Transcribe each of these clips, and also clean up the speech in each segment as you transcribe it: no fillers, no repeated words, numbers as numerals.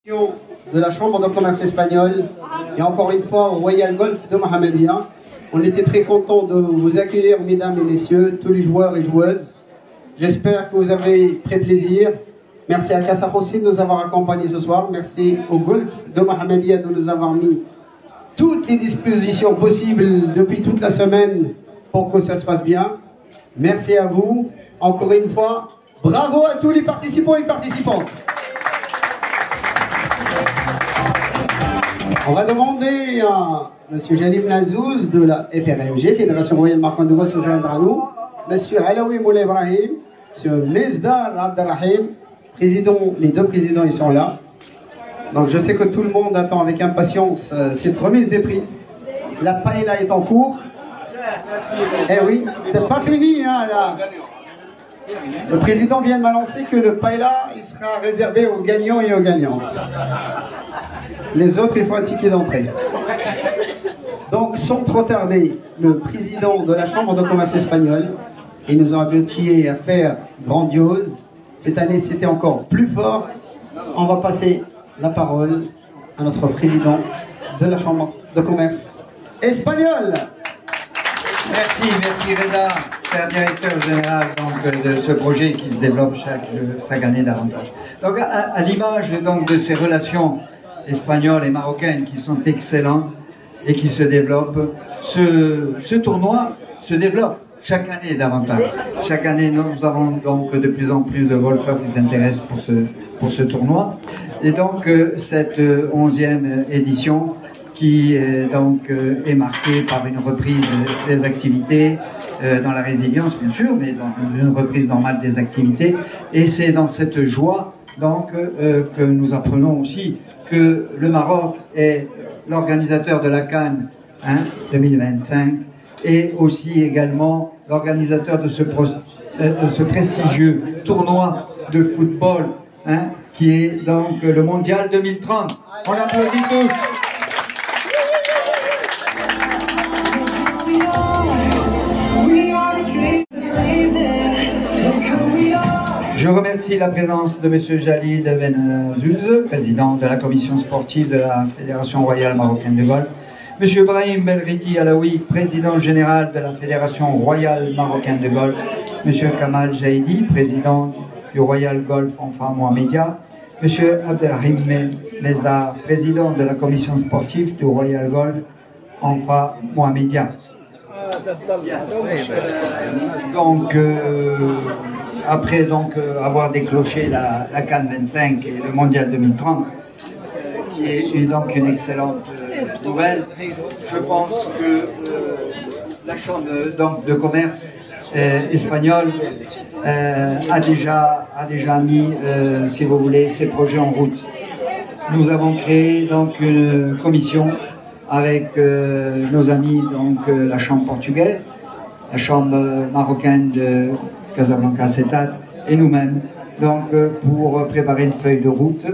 De la Chambre de commerce espagnole et encore une fois au Royal Golf de Mohammedia. On était très contents de vous accueillir, mesdames et messieurs, tous les joueurs et joueuses. J'espère que vous avez très plaisir. Merci à Kassar aussi de nous avoir accompagnés ce soir. Merci au Golf de Mohammedia de nous avoir mis toutes les dispositions possibles depuis toute la semaine pour que ça se passe bien. Merci à vous. Encore une fois, bravo à tous les participants et participantes. On va demander à M. Jalil Nazouz de la FRMG, Fédération Royale Marocaine de Golf, de se joindre à nous. M. Alaoui Moulay Ibrahim, M. Mezdar Abdelrahim, les deux présidents, ils sont là. Donc je sais que tout le monde attend avec impatience cette remise des prix. La paella est en cours. Eh oui, c'est pas fini, hein, là. Le président vient de m'annoncer que le paella, il sera réservé aux gagnants et aux gagnantes. Les autres, il faut un ticket d'entrée. Donc, sans trop tarder, le président de la Chambre de commerce espagnole, il nous a habitués à faire grandiose. Cette année, c'était encore plus fort. On va passer la parole à notre président de la Chambre de commerce espagnole. Merci Reda, cher directeur général donc, de ce projet qui se développe chaque année davantage. Donc à l'image donc de ces relations espagnoles et marocaines qui sont excellentes et qui se développent, ce tournoi se développe chaque année davantage. Chaque année nous avons donc de plus en plus de golfeurs qui s'intéressent pour ce tournoi. Et donc cette 11e édition qui est marquée par une reprise des activités dans la résilience bien sûr, mais dans une reprise normale des activités. Et c'est dans cette joie donc que nous apprenons aussi que le Maroc est l'organisateur de la CAN 2025 et aussi également l'organisateur de ce prestigieux tournoi de football qui est donc le Mondial 2030. On applaudit tous. Je remercie la présence de M. Jalil Ben Zuz, président de la commission sportive de la Fédération royale marocaine de golf, M. Brahim Belriti Alaoui, président général de la Fédération royale marocaine de golf, M. Kamal Jaidi, président du Royal Golf Enfa Mohammedia, M. Abdelrahim Mezdar, président de la commission sportive du Royal Golf Enfa Mohammedia. Donc, après avoir déclenché la CAN 25 et le Mondial 2030, qui est donc une excellente nouvelle, je pense que la Chambre de commerce espagnole a déjà mis, si vous voulez, ses projets en route. Nous avons créé donc une commission avec nos amis, donc la Chambre portugaise, la Chambre marocaine de Casablanca Cetat et nous-mêmes, donc pour préparer une feuille de route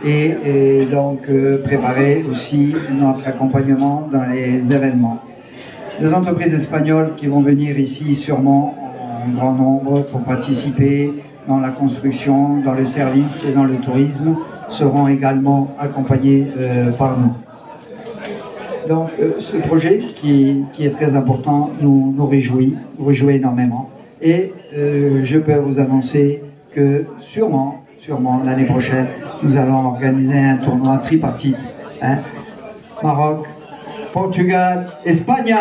et donc préparer aussi notre accompagnement dans les événements. Des entreprises espagnoles qui vont venir ici sûrement en grand nombre pour participer dans la construction, dans le service et dans le tourisme seront également accompagnées par nous. Donc ce projet qui est très important nous réjouit énormément et je peux vous annoncer que sûrement l'année prochaine nous allons organiser un tournoi tripartite, Maroc, Portugal, Espagne.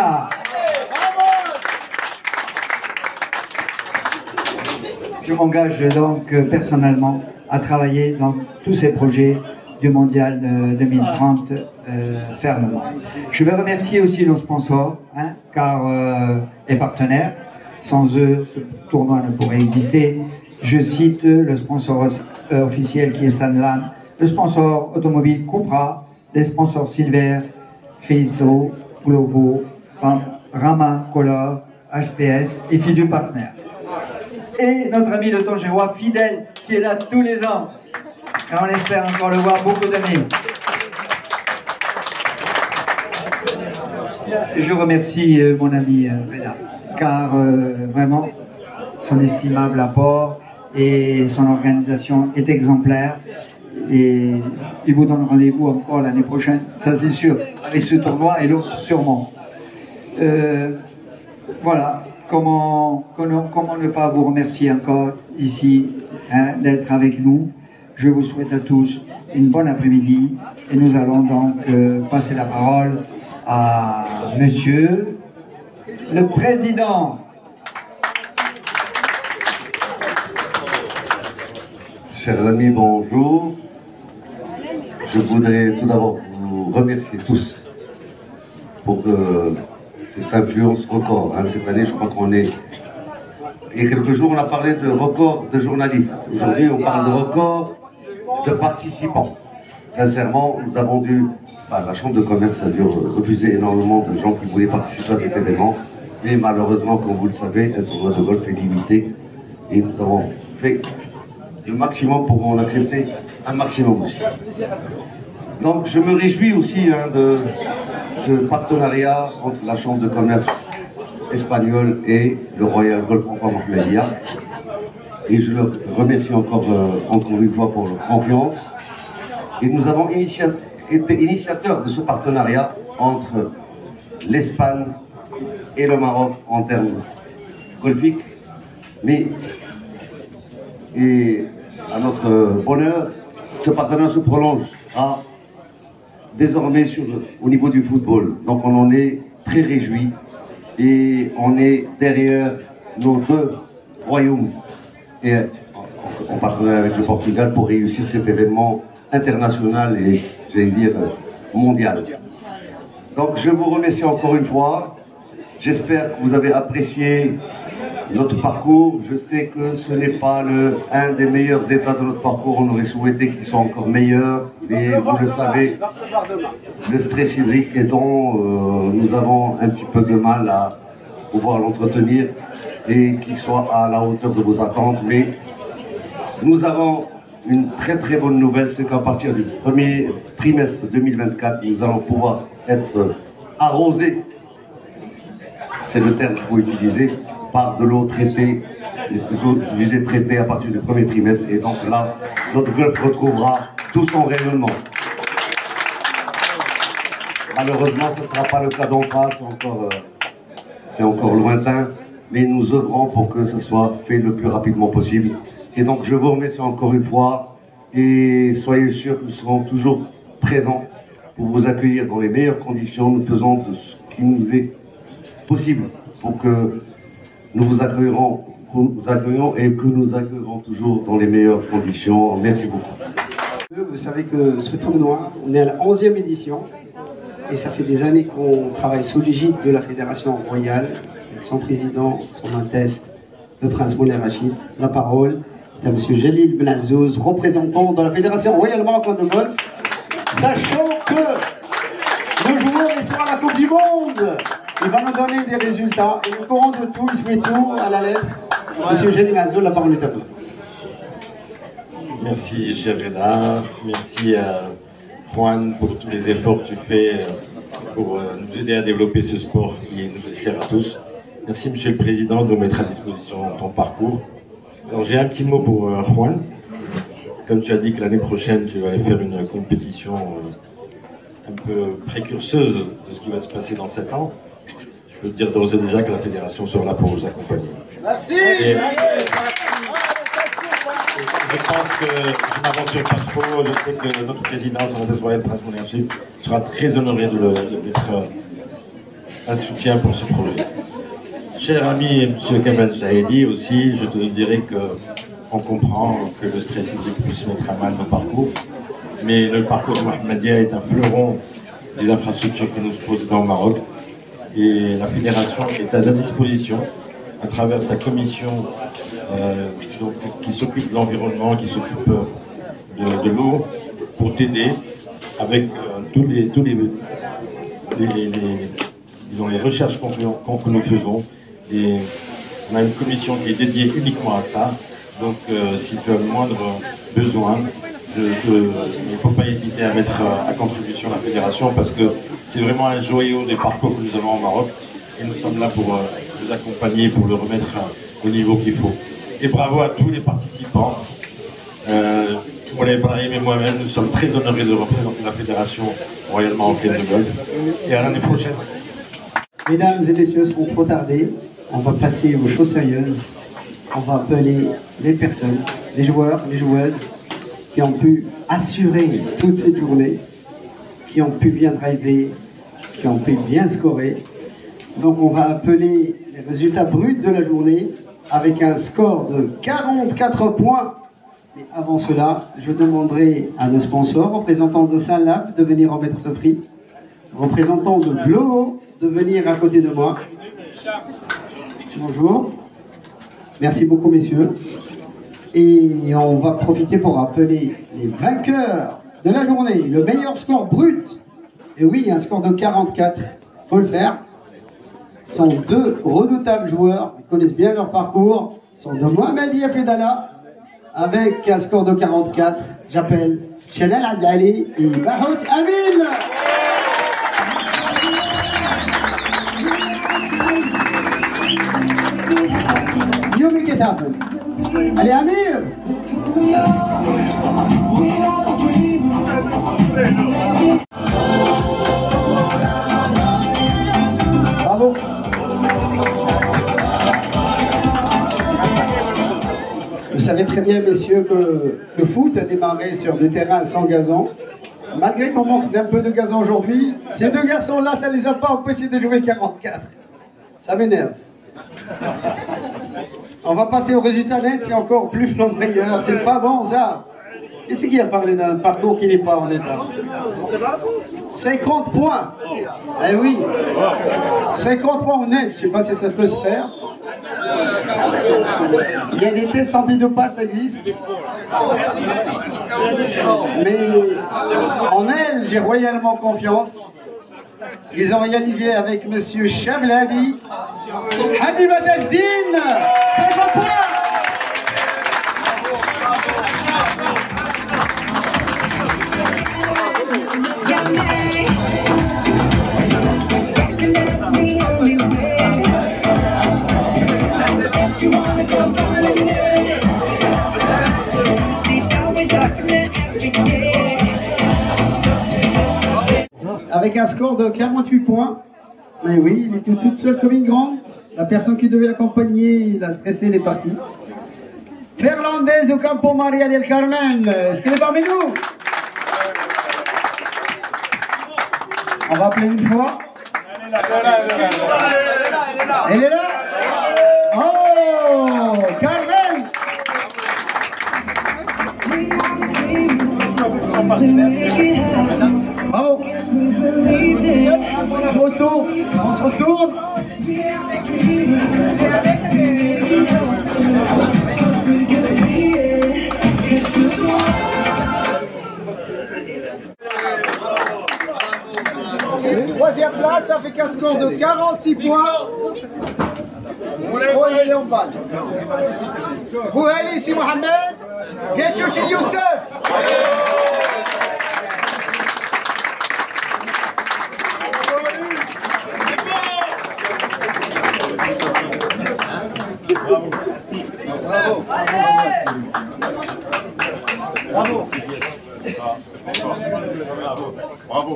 Je m'engage donc personnellement à travailler dans tous ces projets du Mondial 2030 fermement. Je vais remercier aussi nos sponsors et partenaires. Sans eux, ce tournoi ne pourrait exister. Je cite le sponsor officiel qui est Sanlam, le sponsor automobile Cupra, les sponsors Silver, Chryso, Globo, Rama, Color, HPS et Fidu Partner. Et notre ami le Tangérois fidèle qui est là tous les ans. Et on espère encore le voir beaucoup d'années. Je remercie mon ami Reda, car vraiment son estimable apport et son organisation est exemplaire. Et ils vous donnent rendez-vous encore l'année prochaine, ça c'est sûr, avec ce tournoi et l'autre sûrement. Voilà, comment ne pas vous remercier encore ici d'être avec nous. Je vous souhaite à tous une bonne après-midi et nous allons donc passer la parole à Monsieur le Président. Chers amis, bonjour. Je voudrais tout d'abord vous remercier tous pour cette influence record. Cette année, je crois qu'on est... Il y a quelques jours, on a parlé de record de journalistes. Aujourd'hui, on parle de record de participants. Sincèrement, nous avons dû... la Chambre de commerce a dû refuser énormément de gens qui voulaient participer à cet événement. Mais malheureusement, comme vous le savez, un tournoi de golf est limité. Et nous avons fait le maximum pour en accepter un maximum aussi. Donc je me réjouis aussi de ce partenariat entre la Chambre de commerce espagnole et le Royal Golf Club Mohamedia. Et je leur remercie encore une fois pour leur confiance. Et nous avons été initiateurs de ce partenariat entre l'Espagne et le Maroc en termes golfiques. Mais et à notre bonheur, ce partenariat se prolongera désormais au niveau du football. Donc on en est très réjouis et on est derrière nos deux royaumes et en partenariat avec le Portugal pour réussir cet événement international et j'allais dire mondial. Donc je vous remercie encore une fois. J'espère que vous avez apprécié notre parcours. Je sais que ce n'est pas un des meilleurs états de notre parcours. On aurait souhaité qu'il soit encore meilleur. Mais vous le savez, le stress hydrique est dont nous avons un petit peu de mal à pouvoir l'entretenir et qu'il soit à la hauteur de vos attentes. Mais nous avons une très très bonne nouvelle, c'est qu'à partir du premier trimestre 2024, nous allons pouvoir être arrosés, c'est le terme qu'il faut utiliser, par de l'eau traitée, des eaux usées traitées à partir du premier trimestre. Et donc là, notre golf retrouvera tout son rayonnement. Malheureusement, ce ne sera pas le cas d'Onfa, c'est encore lointain, mais nous œuvrons pour que ce soit fait le plus rapidement possible. Et donc je vous remercie encore une fois et soyez sûrs que nous serons toujours présents pour vous accueillir dans les meilleures conditions. Nous faisons de ce qui nous est possible pour que nous vous accueillerons et que nous accueillerons toujours dans les meilleures conditions. Merci beaucoup. Vous savez que ce tournoi, on est à la 11e édition et ça fait des années qu'on travaille sous l'égide de la Fédération Royale, avec son président, son Altesse, le Prince Moulay Rachid. La parole est à M. Jalil Benazouz, représentant de la Fédération Royale Marocaine de Golf, sachant que le joueur est sur la Coupe du Monde. Il va nous donner des résultats et au courant de tout, il se met tout à la lettre. Monsieur Jalil Benazouz, la parole est à vous. Merci cher Reda, merci à Juan pour tous les efforts que tu fais pour nous aider à développer ce sport qui nous est cher à tous. Merci Monsieur le Président de nous mettre à disposition ton parcours. Alors j'ai un petit mot pour Juan. Comme tu as dit que l'année prochaine tu vas aller faire une compétition un peu précurseuse de ce qui va se passer dans 7 ans, je peux te dire d'ores et déjà que la fédération sera là pour vous accompagner. Merci. Je pense que je n'aventure pas trop. Je sais que notre président, son Altesse Royale Prince Moulay Rachid, sera très honoré d'être un soutien pour ce projet. Cher ami M. Kamal Zahedi aussi, je te dirais qu'on comprend que le stress hydrique puisse mettre à mal nos parcours, mais le parcours de Mohamedia est un fleuron des infrastructures que nous possédons au Maroc et la fédération est à ta disposition à travers sa commission qui s'occupe de l'environnement, qui s'occupe de l'eau, pour t'aider avec tous les recherches que nous faisons. Et on a une commission qui est dédiée uniquement à ça. Donc si tu as le moindre besoin, il ne faut pas hésiter à mettre à contribution la fédération parce que c'est vraiment un joyau des parcours que nous avons au Maroc. Et nous sommes là pour vous accompagner, pour le remettre au niveau qu'il faut. Et bravo à tous les participants. Moulay Ibrahim et moi-même, nous sommes très honorés de représenter la Fédération royale marocaine de golf. Et à l'année prochaine. Mesdames et messieurs, sans trop tarder, on va passer aux choses sérieuses. On va appeler les personnes, les joueurs, les joueuses qui ont pu assurer toute cette journée, qui ont pu bien driver, qui ont pu bien scorer. Donc on va appeler les résultats bruts de la journée avec un score de 44 points. Mais avant cela, je demanderai à nos sponsors, représentants de Saint-Lap, de venir remettre ce prix, représentants de Globo, de venir à côté de moi. Bonjour. Merci beaucoup, messieurs. Et on va profiter pour appeler les vainqueurs de la journée. Le meilleur score brut. Et oui, un score de 44. Faut le faire. Ce sont deux redoutables joueurs. Ils connaissent bien leur parcours. Ils sont de Mohamed Yafedala. Avec un score de 44. J'appelle Chanel Abdali et Bahout Amin. يومي كتافن علي أمير bravo. Vous savez très bien, messieurs, que le foot a démarré sur des terrains sans gazon. Malgré qu'on manque d'un peu de gazon aujourd'hui, ces deux garçons-là, ça ne les a pas empêchés de jouer 44. Ça m'énerve. On va passer au résultat net, c'est encore plus meilleur. C'est pas bon ça. Qu'est-ce qui a parlé d'un parcours qui n'est pas en état? 50 points. Eh oui. 50 points net, je ne sais pas si ça peut se faire. Il y a des tests antidopage, ça existe. Mais en elle, j'ai royalement confiance. Ils ont réalisé avec M. Chavlani, Habiba Tajdin, 50 points. Avec un score de 48 points. Mais oui, il était toute seule comme une grande. La personne qui devait l'accompagner, il a stressé, il est parti. Fernandez Ocampo Maria del Carmen. Est-ce qu'elle est parmi nous? On va appeler une fois. Elle est là? Oh, Carmen! Bravo! Photo, on se retourne. Troisième place avec un score de 46 points. Bouhalissi Mohamed, Geshouchi Youssef. Bravo. Bravo. Bravo.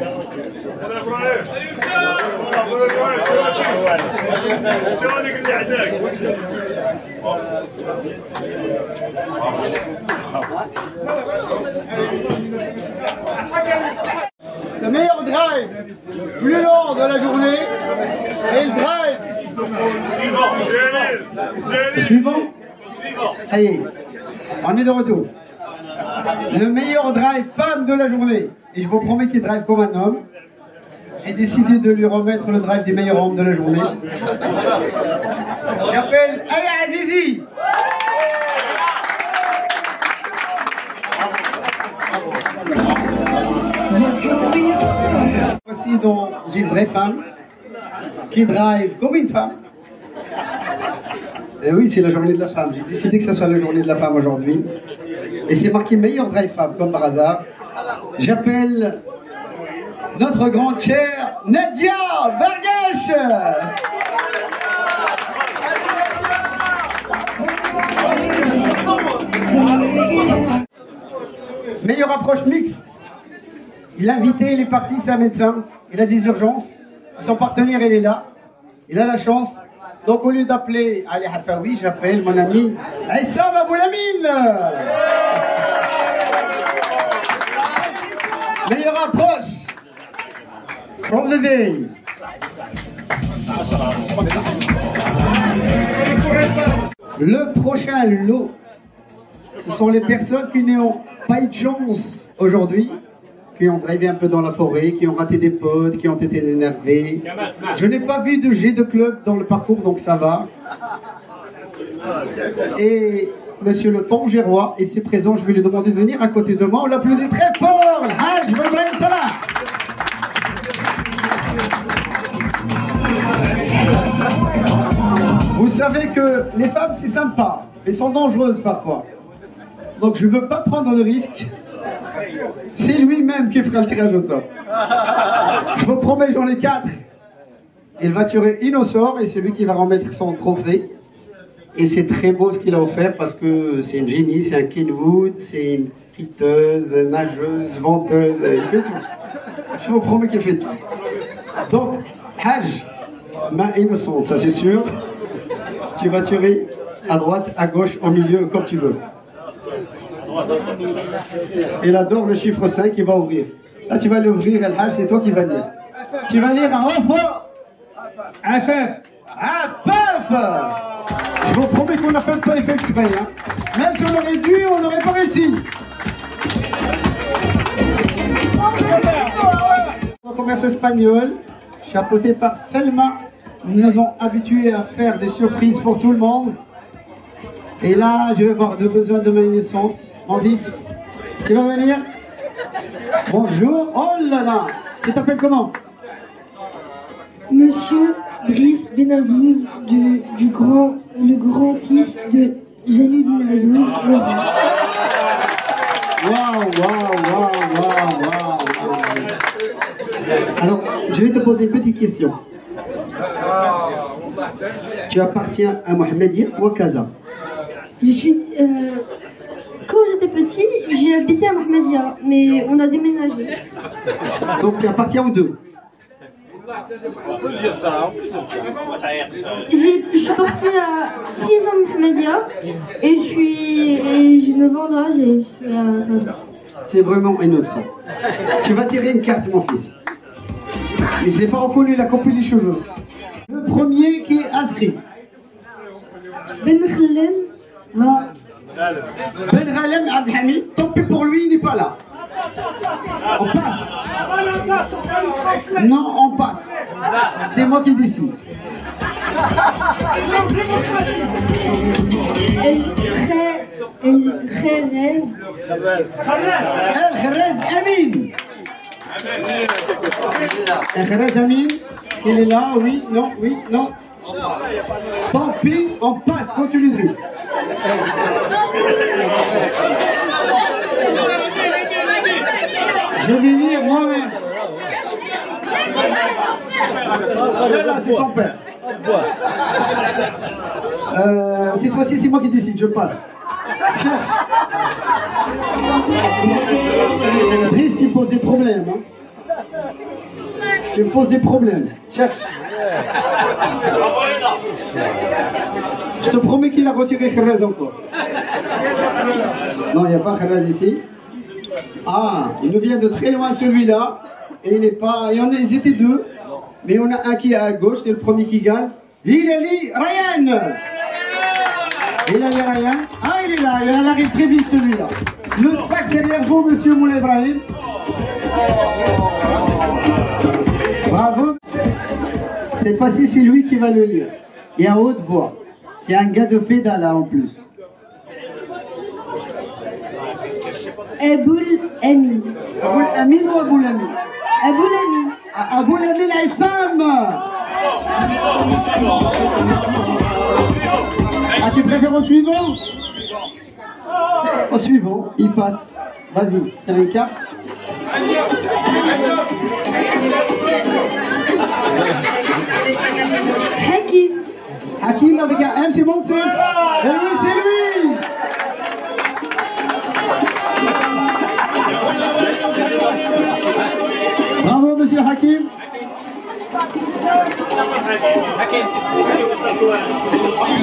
Le meilleur drive, plus long de la journée, et le drive. Le suivant. Ça y est, on est de retour. Le meilleur drive femme de la journée. Et je vous promets qu'il drive comme un homme. J'ai décidé de lui remettre le drive du meilleur homme de la journée. J'appelle Ali Azizi. Voici donc une vraie femme qui drive comme une femme. Et oui, c'est la journée de la femme. J'ai décidé que ce soit la journée de la femme aujourd'hui. Et c'est marqué meilleur drive femme, comme par hasard. J'appelle notre grande chère Nadia Bargache. Meilleure approche mixte. Il a invité, il est parti, c'est un médecin. Il a des urgences. Son partenaire, il est là. Il a la chance. Donc au lieu d'appeler Ali Hafawi, j'appelle mon ami Aïssam Aboulamine. Meilleure approche. From the day. Le prochain lot, ce sont les personnes qui n'ont pas eu de chance aujourd'hui, qui ont drivé un peu dans la forêt, qui ont raté des potes, qui ont été énervés. Je n'ai pas vu de jet de club dans le parcours, donc ça va. Et Monsieur le Tangérois ici présent, je vais lui demander de venir à côté de moi. On l'applaudit très fort. Haj Ibrahim Salah. Vous savez que les femmes c'est sympa, mais sont dangereuses parfois. Donc je ne veux pas prendre de risque. C'est lui-même qui fera le tirage au sort. Je vous promets, j'en ai 4. Il va tirer Innocent et c'est lui qui va remettre son trophée. Et c'est très beau ce qu'il a offert parce que c'est une génie, c'est un Kenwood, c'est une friteuse, nageuse, venteuse, il fait tout. Je vous promets qu'il fait tout. Donc, Haj, main innocente, ça c'est sûr. Tu vas tirer à droite, à gauche, au milieu, comme tu veux. Il adore le chiffre 5, il va ouvrir. Là, tu vas l'ouvrir, Al-Hajj, c'est toi qui vas lire. Tu vas lire un enfant. Afaf. Afaf. Je vous promets qu'on n'a pas fait exprès. Hein. Même si on aurait dû, on n'aurait pas réussi. Le commerce espagnol, chapeauté par Selma, nous ont habitués à faire des surprises pour tout le monde. Et là, je vais avoir besoin de main innocente. Mon fils, tu vas venir? Bonjour. Oh là là. Tu t'appelles comment? Monsieur Brice Benazouz, le grand-fils de Jalil Benazouz. Waouh. Alors, je vais te poser une petite question. Tu appartiens à Mohamedia ou à Casa? Je suis... quand j'étais petit, j'ai habité à Mohamedia, mais on a déménagé. Donc tu appartiens aux deux? On peut dire ça. Je suis partie à 6 ans de Mohamedia et j'ai 9 ans là, je suis à Casa. C'est vraiment innocent. Tu vas tirer une carte, mon fils. Mais je n'ai pas reconnu, il a coupé les cheveux. Le premier qui est inscrit. Ben Khalem. Ben Khalem Abdelhamid, tant pis pour lui, il n'est pas là. On passe. Non, on passe. C'est moi qui décide. El Kherez Amin. El Kherez Amin, est-ce qu'il est là? Oui, non, oui, non. Tant pis, on passe, continue Driss. Je vais lire moi-même. Là, c'est son père. Cette fois-ci, c'est moi qui décide, je passe. Cherche. Driss, tu poses des problèmes. Hein. Tu me poses des problèmes. Cherche. Je te promets qu'il a retiré Kherez encore. Non, il n'y a pas Kherez ici. Ah, il nous vient de très loin celui-là. Et il n'est pas. Ils étaient deux. Mais on a un qui est à gauche, c'est le premier qui gagne. Hilali Ryan. Hilali Ryan. Ah, il est là, il arrive très vite celui-là. Le sac derrière vous, monsieur Moulay Ibrahim. Bravo. Cette fois-ci, c'est lui qui va le lire. Et à haute voix. C'est un gars de Fédala en plus. Aboul Amin. Aboul Amin ou Aboul Amin? Aboul Amin. Aboul Amin Aïssam. Ah, tu préfères au suivant? Au suivant, il passe. Vas-y, tiens une carte. Hakim. Hakim avec un M, c'est bon, c'est? Eh oui, c'est lui. Bravo, monsieur Hakim.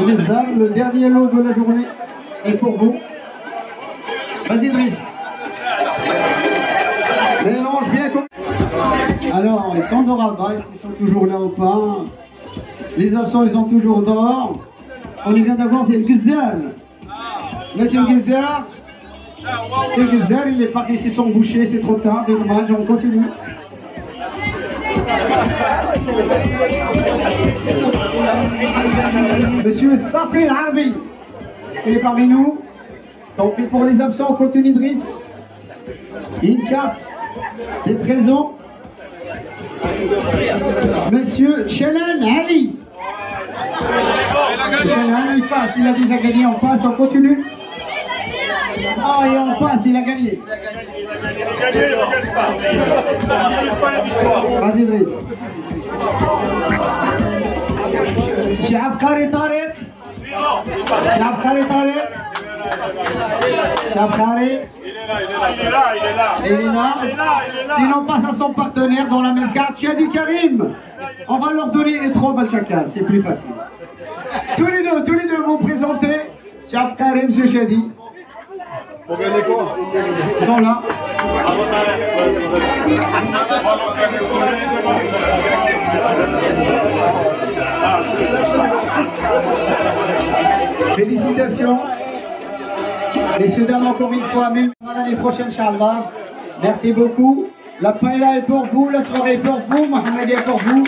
Mesdames, le dernier lot de la journée est pour vous. Vas-y, Driss. Mélange bien comme... Alors, ils sont de Rabat, est-ce qu'ils sont toujours là ou pas? Les absents, ils sont toujours dehors. On y vient d'avoir, c'est le Gizal. Monsieur le Gizal. Monsieur le Gizal, il est parti chez son boucher, c'est trop tard, dommage, on continue. Monsieur Safi Harbi, il est parmi nous. Tant pis pour les absents, on continue, Driss. Une carte des présents. Monsieur Chelan Ali. Monsieur Chelan, il passe, il a déjà gagné, on passe, on continue. Oh, et on passe, il a gagné. Vas-y, Driss. Monsieur Abkari Tariq. Monsieur Abkari Tariq. Monsieur Abkari. Il est là. Sinon, on passe à son partenaire dans la même carte. Chadi Karim. On va leur donner les 3 balles chacun, c'est plus facile. Tous les deux vous présentez. Chadi Karim, monsieur Chadi. Ils sont là. Félicitations. Messieurs, dames, encore une fois, même l'année prochaine, Inch'Allah. Merci beaucoup. La paella est pour vous, la soirée est pour vous, Mohamed est pour vous.